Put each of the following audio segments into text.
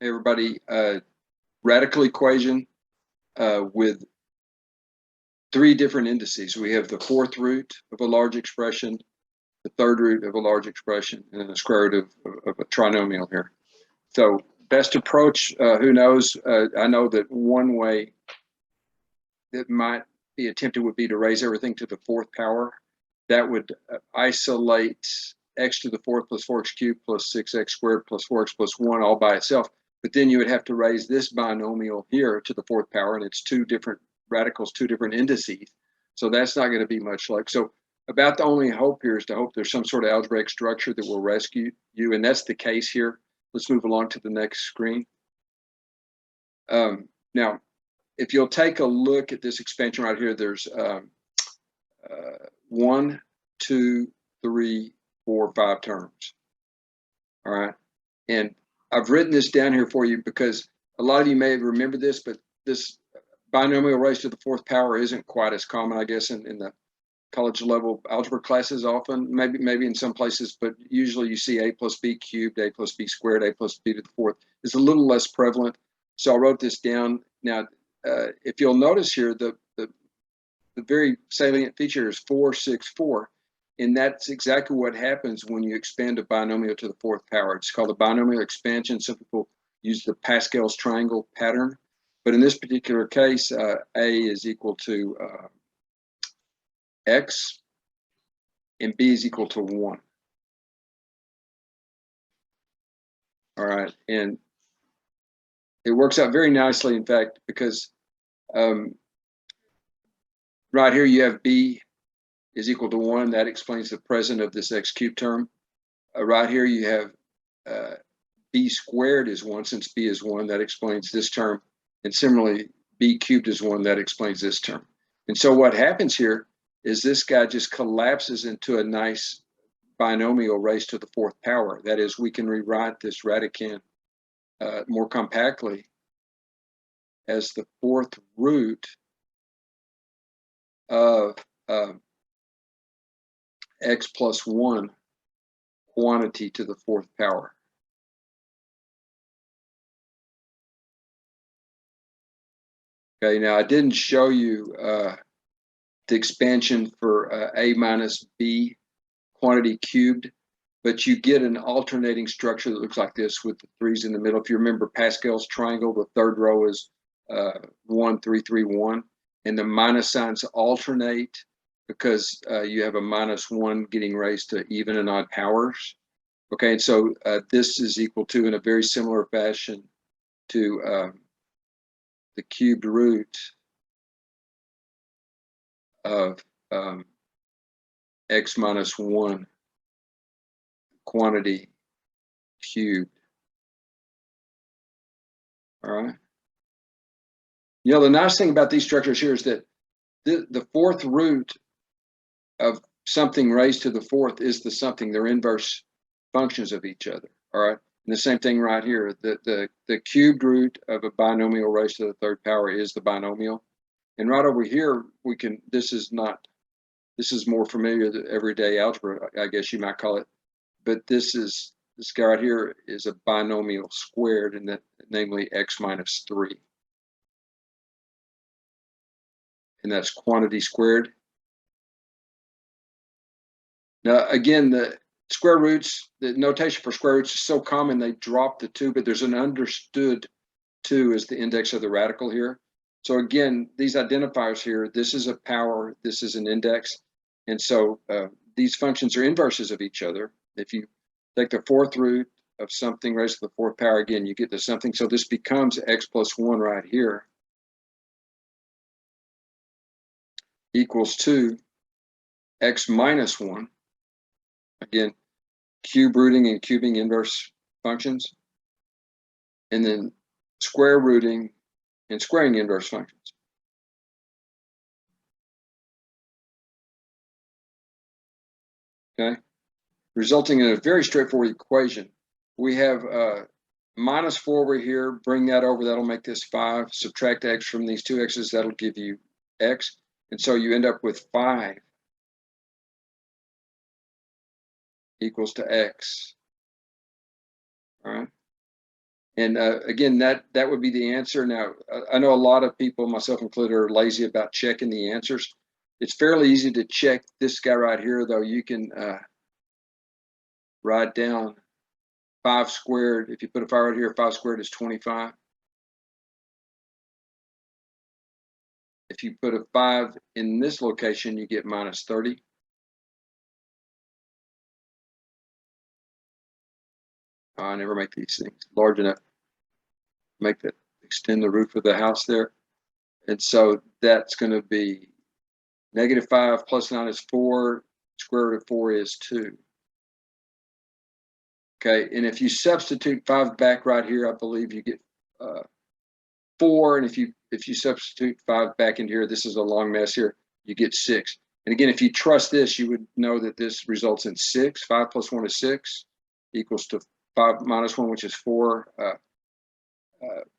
Hey everybody, radical equation with three different indices. We have the fourth root of a large expression, the third root of a large expression, and the square root of a trinomial here. So best approach, who knows? I know that one way that might be attempted would be to raise everything to the fourth power. That would isolate x to the fourth plus 4x cubed plus 6x squared plus 4x plus 1 all by itself. But then you would have to raise this binomial here to the fourth power, and it's two different radicals, two different indices. So that's not going to be much like. So about the only hope here is to hope there's some sort of algebraic structure that will rescue you, and that's the case here. Let's move along to the next screen. Now, if you'll take a look at this expansion right here, there's 1, 2, 3, 4, 5 terms. All right, and I've written this down here for you because a lot of you may remember this, but this binomial raised to the fourth power isn't quite as common, I guess, in the college level algebra classes often, maybe in some places, but usually you see a plus b cubed, a plus b squared, a plus b to the fourth is a little less prevalent. So I wrote this down. Now, if you'll notice here, the very salient feature is 4, 6, 4. And that's exactly what happens when you expand a binomial to the fourth power. It's called a binomial expansion. Some people use the Pascal's triangle pattern. But in this particular case, A is equal to X, and B is equal to 1. All right, and it works out very nicely, in fact, because right here you have B is equal to 1. That explains the present of this x cubed term. Right here you have b squared is 1. Since b is 1, that explains this term. And similarly, b cubed is 1. That explains this term. And so what happens here is this guy just collapses into a nice binomial raised to the fourth power. That is, we can rewrite this radicand more compactly as the fourth root of x plus 1 quantity to the fourth power. Okay, now I didn't show you the expansion for a minus b quantity cubed, but you get an alternating structure that looks like this with the 3's in the middle. If you remember Pascal's triangle, the third row is 1, 3, 3, 1, and the minus signs alternate because you have a minus 1 getting raised to even and odd powers. Okay, and so this is equal to, in a very similar fashion, to the cubed root of x minus 1 quantity cubed. All right. You know, the nice thing about these structures here is that the fourth root of something raised to the fourth is the something. They're inverse functions of each other. All right. And the same thing right here. The cubed root of a binomial raised to the third power is the binomial. And right over here, we can, this is more familiar to everyday algebra, I guess you might call it. But this guy right here is a binomial squared, and that, namely x minus 3. And that's quantity squared. Now, again, the square roots, the notation for square roots is so common they drop the 2, but there's an understood 2 as the index of the radical here. So again, these identifiers here, this is a power, this is an index. And so these functions are inverses of each other. If you take the fourth root of something raised to the fourth power, again, you get to something. So this becomes x plus 1 right here equals to x minus 1. Again, cube rooting and cubing inverse functions. And then square rooting and squaring inverse functions. Okay, resulting in a very straightforward equation. We have minus 4 over here, bring that over, that'll make this 5. Subtract x from these two x's, that'll give you x. And so you end up with 5 equals to x. All right. And again, that would be the answer. Now, I know a lot of people, myself included, are lazy about checking the answers. It's fairly easy to check this guy right here, though. You can write down 5 squared. If you put a 5 right here, 5 squared is 25. If you put a 5 in this location, you get minus 30. I never make these things large enough. Make that extend the roof of the house there. And so that's going to be -5 plus 9 is 4. Square root of 4 is 2. Okay, and if you substitute 5 back right here, I believe you get 4. And if you substitute 5 back in here, this is a long mess here, you get 6. And again, if you trust this, you would know that this results in 6. 5 plus 1 is 6, equals to 5 minus 1, which is 4,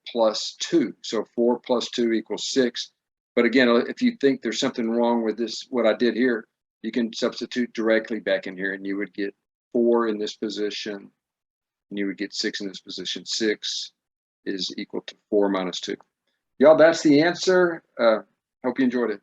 plus 2. So 4 plus 2 equals 6. But again, if you think there's something wrong with this, what I did here, you can substitute directly back in here, and you would get 4 in this position, and you would get 6 in this position. 6 is equal to 4 minus 2. Y'all, that's the answer. Hope you enjoyed it.